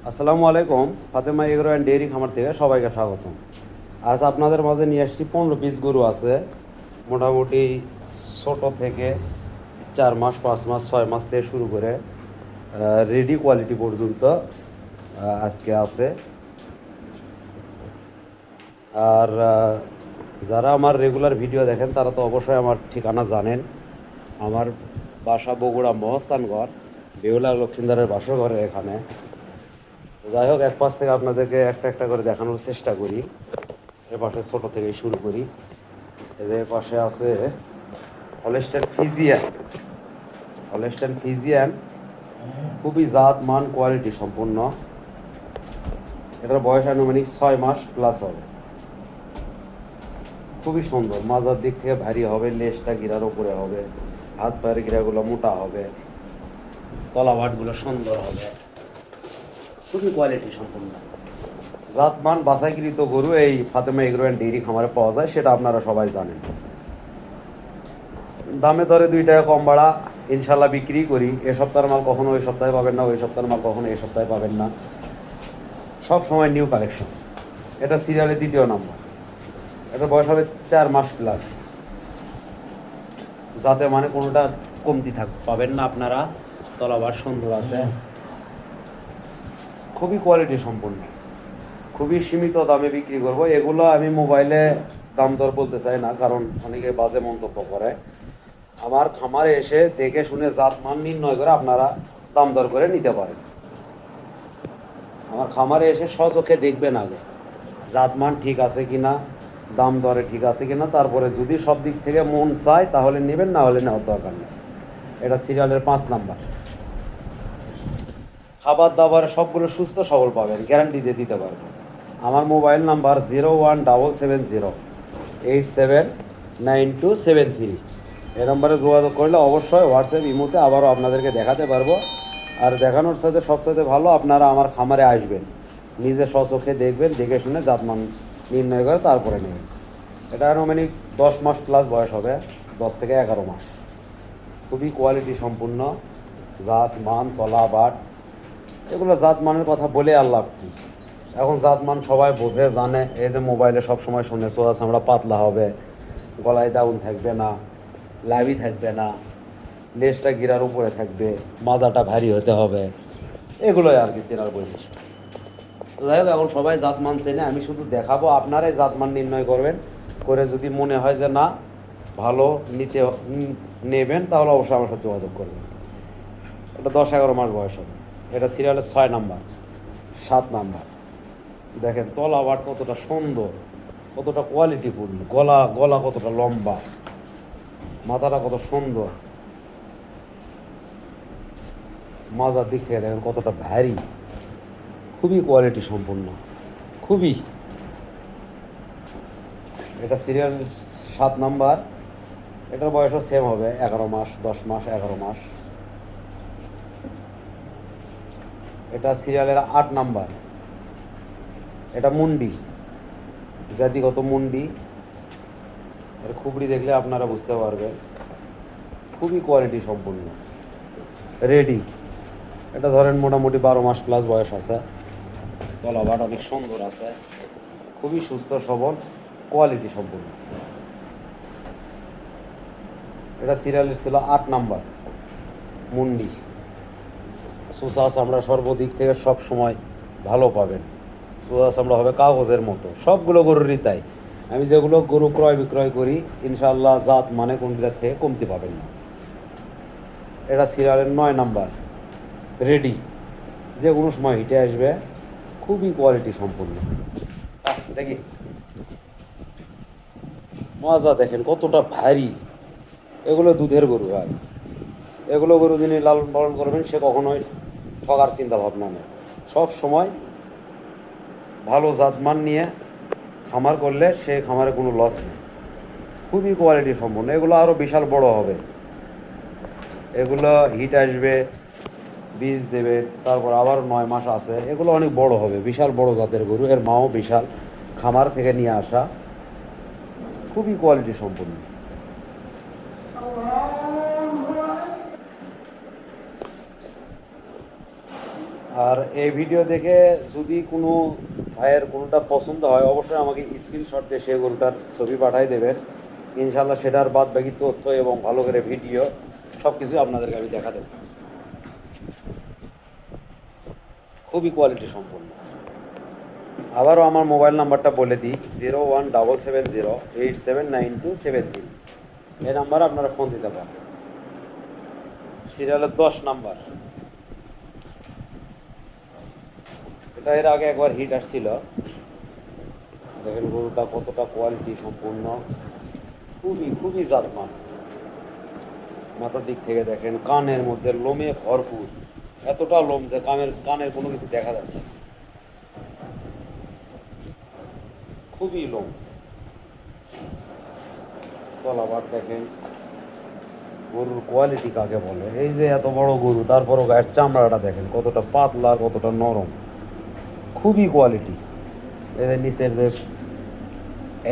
আসসালামু আলাইকুম। Fatema agro and dairy খামার থেকে সবাইকে স্বাগতম। আজ আপনাদের মাঝে নিয়ে আসছি 15 পিস গরু আছে, মোটামুটি ছোট থেকে 4 মাস 5 মাস 6 মাস থেকে শুরু করে রেডি কোয়ালিটি পর্যন্ত আজকে আছে। আর যারা আমার রেগুলার ভিডিও দেখেন তারা তো অবশ্যই আমার ঠিকানা জানেন। আমার বাসা বগুড়া মহস্থানগড়, বেহুলা লক্ষিন্দারের বাসঘরের এখানে। যাই হোক, এক পাশ থেকে আপনাদেরকে একটা একটা করে দেখানোর চেষ্টা করি। এ পাশে ছোটো থেকেই শুরু করি। এদের পাশে আছে হলস্টাইন ফ্রিজিয়ান। হলস্টাইন ফ্রিজিয়ান খুবই জাত মান কোয়ালিটি সম্পূর্ণ। এটার বয়স আনুমানিক 6 মাস প্লাস হবে। খুবই সুন্দর, মাজার দিক থেকে ভারী হবে, লেজটা গিরার উপরে হবে, হাত পায়ের গিরাগুলো মোটা হবে, তলাবাটগুলো সুন্দর হবে, খুবই কোয়ালিটি সম্পূর্ণ। জাতমান বাছাইকৃত গরু এই ফাতেমা এগ্রো অ্যান্ড ডেইরি খামারে পাওয়া যায়, সেটা আপনারা সবাই জানেন। দামে দরে 2 টাকা কম বাড়া ইনশাল্লাহ বিক্রি করি। এ সপ্তাহের মাল কখনো ওই সপ্তাহে পাবেন না, ওই সপ্তাহের মাল কখনো এই সপ্তাহে পাবেন না। সব সময় নিউ কালেকশন। এটা সিরিয়ালের 2য় নম্বর। এটা বয়স হবে 4 মাস প্লাস। যাতে মানে কোনোটা কমতি পাবেন না আপনারা। তলাবার সুন্দর আছে, খুবই কোয়ালিটি সম্পূর্ণ। খুবই সীমিত দামে বিক্রি করব। এগুলো আমি মোবাইলে দাম দর বলতে চাই না, কারণ অনেকে বাজে মন্তব্য করে। আমার খামারে এসে দেখে শুনে জাত মান নির্ণয় করে আপনারা দাম দর করে নিতে পারেন। আমার খামারে এসে স্বচক্ষে দেখবেন আগে জাত মান ঠিক আছে কিনা, দাম দরে ঠিক আছে কিনা, তারপরে যদি সব দিক থেকে মন চায় তাহলে নেবেন, না হলে নেওয়ার দরকার নেই। এটা সিরিয়ালের 5 নাম্বার। খাবার দাবার সবগুলো সুস্থ সবল পাবেন, গ্যারান্টি দিয়ে দিতে পারবো। আমার মোবাইল নাম্বার 01770879273। এই নম্বরে যোগাযোগ করলে অবশ্যই হোয়াটসঅ্যাপ ইমোতে আবারও আপনাদেরকে দেখাতে পারবো। আর দেখানোর সাথে সবসাথে ভালো আপনারা আমার খামারে আসবেন, নিজে স্বচক্ষে দেখবেন, দেখে শুনে জাতমান নির্ণয় করে তারপরে নেবেন। এটা আনুমানিক 10 মাস প্লাস বয়স হবে, 10 থেকে 11 মাস। খুবই কোয়ালিটি সম্পূর্ণ, জাত মান তলা বাট, এগুলো জাত মানের কথা বলে আর লাভ কি। এখন জাতমান সবাই বোঝে জানে। এই যে মোবাইলে সব সময় শুনে চোরা চামড়া পাতলা হবে, গলায় দাউন থাকবে না, লাভি থাকবে না, লেজটা গিরার উপরে থাকবে, মাজাটা ভারী হতে হবে, এগুলোই আর কি চেনার বৈশিষ্ট্য। যাই হোক, এখন সবাই জাতমান চেনে, আমি শুধু দেখাবো, আপনারাই জাতমান নির্ণয় করবেন। করে যদি মনে হয় যে না ভালো নেবেন, তাহলে অবশ্যই আমার সাথে যোগাযোগ করবেন। এটা 10-11 মাস বয়স হবে। এটা সিরিয়ালের 6 নাম্বার 7 নাম্বার। দেখেন তলা বাট কতটা সুন্দর, কতটা কোয়ালিটিফুল, গলা গলা কতটা লম্বা, মাথাটা কত সুন্দর, মাজার দিক থেকে দেখেন কতটা ভারী, খুবই কোয়ালিটি সম্পূর্ণ, খুবই। এটা সিরিয়াল 7 নাম্বার। এটার বয়সও সেম হবে, 11 মাস 10 মাস 11 মাস। এটা সিরিয়ালের 8 নাম্বার। এটা মুন্ডি, জাতিগত মুন্ডি। এর খুবড়ি দেখলে আপনারা বুঝতে পারবেন, খুবই কোয়ালিটি সম্পূর্ণ, রেডি। এটা ধরেন মোটামুটি 12 মাস প্লাস বয়স আছে, তলাবাট অনেক সুন্দর আছে, খুবই সুস্থ সবল, কোয়ালিটি সম্পূর্ণ। এটা সিরিয়ালের ছিল 8 নাম্বার মুন্ডি। সুসা চামড়া সর্বদিক থেকে সব সময় ভালো পাবেন। সুসা চামড়া হবে কাগজের মতো, সবগুলো গরুরই তাই। আমি যেগুলো গরু ক্রয় বিক্রয় করি ইনশাআল্লাহ জাত মানে কোনটার থেকে কমতি পাবেন না। এটা সিরিয়ালের 9 নাম্বার, রেডি, যে কোনো সময় হিটে আসবে, খুবই কোয়ালিটি সম্পূর্ণ। দেখি মজা দেখেন কতটা ভারী। এগুলো দুধের গরু ভাই, এগুলো গরু যিনি লালন পালন করবেন সে কখনোই ঠকার চিন্তা ভাবনা নেই। সব সময় ভালো জাতমান নিয়ে খামার করলে সে খামারে কোনো লস নেই। খুবই কোয়ালিটি সম্পন্ন। এগুলো আরও বিশাল বড় হবে, এগুলো হিট আসবে, বীজ দেবে, তারপর আবার 9 মাস আছে। এগুলো অনেক বড় হবে, বিশাল বড় জাতের গরু। এর মাও বিশাল, খামার থেকে নিয়ে আসা, খুবই কোয়ালিটি সম্পন্ন। আর এই ভিডিও দেখে যদি কোনো ভাইয়ের কোনোটা পছন্দ হয় অবশ্যই আমাকে স্ক্রিনশট দিয়ে সেই গরুটার ছবি পাঠাই দেবেন। ইনশাল্লাহ সেটার বাদ বাকি তথ্য এবং ভালো করে ভিডিও সব কিছু আপনাদেরকে আমি দেখা দেব। খুবই কোয়ালিটি সম্পন্ন। আবারও আমার মোবাইল নাম্বারটা বলে দিই, 0177087927 এই নাম্বারে আপনারা ফোন দিতে পারেন। সিরিয়ালের 10 নাম্বার। এটা এর আগে একবার হিট আসছিল। দেখেন গরুটা কতটা কোয়ালিটি সম্পূর্ণ, খুবই খুবই জাতমান। মাথার দিক থেকে দেখেন, কানের মধ্যে লোমে ভরপুর, এতটা লোম যে কানের কোনো কিছু দেখা যাচ্ছে না, খুবই লোম। তলাবার দেখেন, গরুর কোয়ালিটি কাকে বলে। এই যে এত বড় গরু, তারপরও গায়ের চামড়াটা দেখেন কতটা পাতলা, কতটা নরম, খুবই কোয়ালিটি। এই যে নিচের যে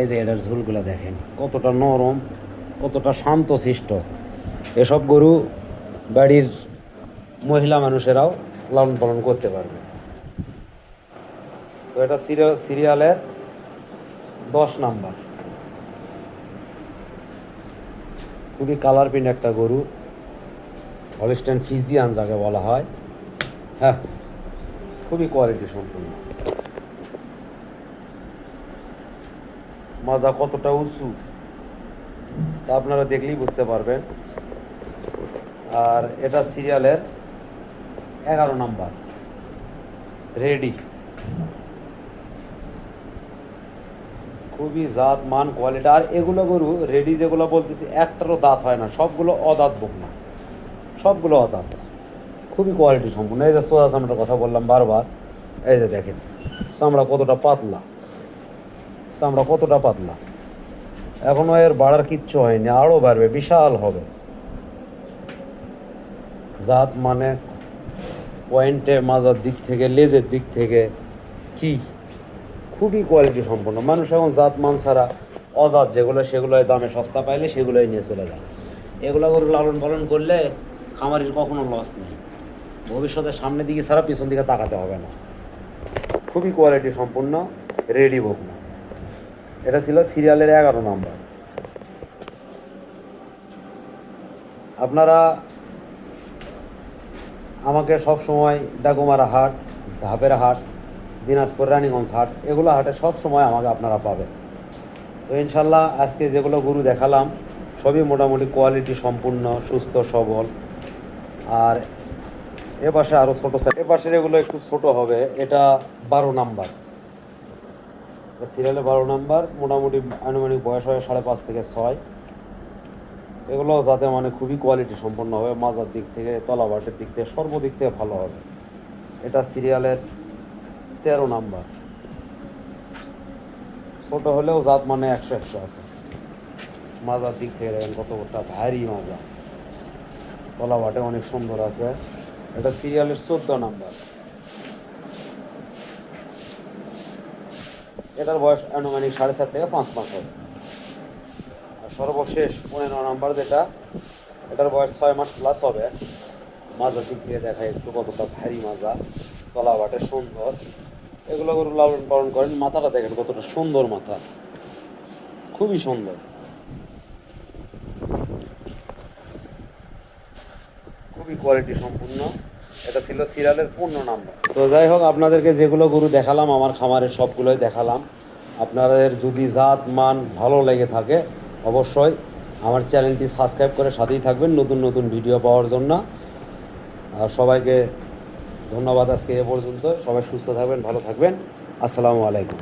এই যে এটার ঝুলগুলো দেখেন কতটা নরম, কতটা শান্তশিষ্ট। এসব গরু বাড়ির মহিলা মানুষেরাও লালন পালন করতে পারবে। তো এটা সিরিয়ালের 10 নাম্বার। খুবই কালার প্রিন্ট একটা গরু, হলস্টাইন ফ্রিজিয়ান যাকে বলা হয়। হ্যাঁ, খুবই কোয়ালিটি সম্পূর্ণ। মাজা কতটা উঁচু তা আপনারা দেখলেই বুঝতে পারবেন। আর এটা সিরিয়ালের 11 নাম্বার, রেডি। খুবই জাত মান কোয়ালিটি। আর এগুলো গরু রেডি যেগুলো বলতেছি একটারও দাঁত হয় না, সবগুলো অদাঁত বকনা, সবগুলো অদাঁত। খুবই কোয়ালিটি সম্পূর্ণ। এই যে সোজা চামড়ার কথা বললাম বারবার, এই যে দেখেন চামড়া কতটা পাতলা, চামড়া কতটা পাতলা। এখনও এর বাড়ার কিচ্ছু হয়নি, আরও বাড়বে, বিশাল হবে। জাত মানে পয়েন্টে, মাজার দিক থেকে, লেজের দিক থেকে কি খুবই কোয়ালিটি সম্পন্ন। মানুষ এখন জাত মান ছাড়া অজাত যেগুলো, সেগুলোই দামে সস্তা পাইলে সেগুলোই নিয়ে চলে যায়। এগুলো গরু লালন পালন করলে খামারির কখনো লস নেই। ভবিষ্যতে সামনের দিকে ছাড়া পিছন দিকে তাকাতে হবে না। খুবই কোয়ালিটি সম্পূর্ণ, রেডি বকনা। এটা ছিল সিরিয়ালের 11 নাম্বার। আপনারা আমাকে সব সময় ডাকুমারা হাট, ধাপের হাট, দিনাজপুর রানীগঞ্জ হাট, এগুলো হাটে সব সময় আমাকে আপনারা পাবেন। তো ইনশাল্লাহ আজকে যেগুলো গরু দেখালাম সবই মোটামুটি কোয়ালিটি সম্পূর্ণ, সুস্থ সবল। আর এ পাশে আরও ছোটো সাইজ, এ পাশের এগুলো একটু ছোট হবে। এটা 12 নাম্বার, সিরিয়ালে 12 নাম্বার। মোটামুটি আনুমানিক বয়স হয় 5.5 থেকে 6। এগুলো যাতে মানে খুবই কোয়ালিটি সম্পন্ন হবে, মাজার দিক থেকে, তলাবাটের দিক থেকে, সর্বদিক থেকে ভালো হবে। এটা সিরিয়ালের 13 নাম্বার। ছোট হলেও জাত মানে 100 আছে। মাজার দিক থেকে দেখেন কতটা ভারী মাজা, তলাবাটে অনেক সুন্দর আছে। এটা সিরিয়ালের 14 নাম্বার। এটার বয়স আনুমানিক 4.5 থেকে 5 মাস হবে। আর সর্বশেষ 15 নাম্বার যেটা, এটার বয়স 6 মাস প্লাস হবে। মাজার দিক থেকে দেখায় একটু কতটা ভারী মাজা, তলাবাটে সুন্দর। এগুলো গরু লালন পালন করেন। মাথাটা দেখেন কতটা সুন্দর মাথা, খুবই সুন্দর, খুবই কোয়ালিটি সম্পূর্ণ। এটা ছিল সিরিয়ালের 15 নাম্বার। তো যাই হোক, আপনাদেরকে যেগুলো গরু দেখালাম আমার খামারের সবগুলোই দেখালাম। আপনাদের যদি জাত মান ভালো লেগে থাকে অবশ্যই আমার চ্যানেলটি সাবস্ক্রাইব করে সাথেই থাকবেন নতুন নতুন ভিডিও পাওয়ার জন্য। আর সবাইকে ধন্যবাদ আজকে এ পর্যন্ত। সবাই সুস্থ থাকবেন, ভালো থাকবেন। আসসালামু আলাইকুম।